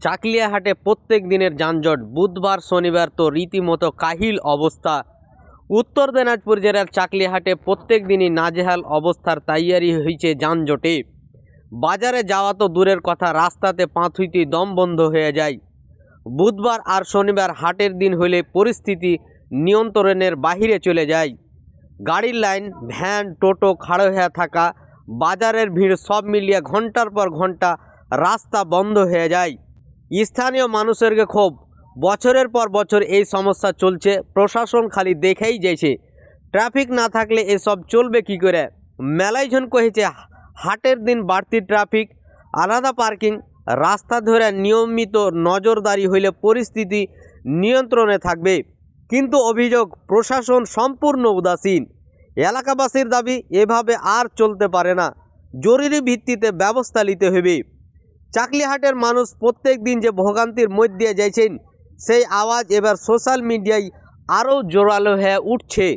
চাকলিয়া হাটে প্রত্যেক দিনের যানজট। বুধবার শনিবার তো রীতিমতো কাহিল অবস্থা। উত্তর দিনাজপুর জেলার চাকলিয়া হাটে প্রত্যেক দিনই নাজেহাল অবস্থার তৈয়ারি হয়েছে যানজটে। বাজারে যাওয়া তো দূরের কথা, রাস্তাতে পা থুইতেই দম বন্ধ হয়ে যায়। বুধবার আর শনিবার হাটের দিন হলে পরিস্থিতি নিয়ন্ত্রণের বাহিরে চলে যায়। গাড়ির লাইন, ভ্যান, টোটো খাড়ো হয়ে থাকা, বাজারের ভিড় সব মিলিয়ে ঘন্টার পর ঘন্টা রাস্তা বন্ধ হয়ে যায়। স্থানীয় মানুষের ক্ষোভ, বছরের পর বছর এই সমস্যা চলছে, প্রশাসন খালি দেখেই যাইছে। ট্রাফিক না থাকলে এসব চলবে কি করে? মেলাইজন কহেছে হাটের দিন বাড়তি ট্রাফিক, আলাদা পার্কিং, রাস্তা ধরে নিয়মিত নজরদারি হইলে পরিস্থিতি নিয়ন্ত্রণে থাকবে। কিন্তু অভিযোগ, প্রশাসন সম্পূর্ণ উদাসীন। এলাকাবাসীর দাবি, এভাবে আর চলতে পারে না, জরুরি ভিত্তিতে ব্যবস্থা নিতে হবে। চাকলিহাটের মানুষ প্রত্যেক দিন যে ভোগান্তির মধ্যে যাইছেন, সেই আওয়াজ এবার সোশ্যাল মিডিয়ায় আরও জোরালো হয়ে উঠছে।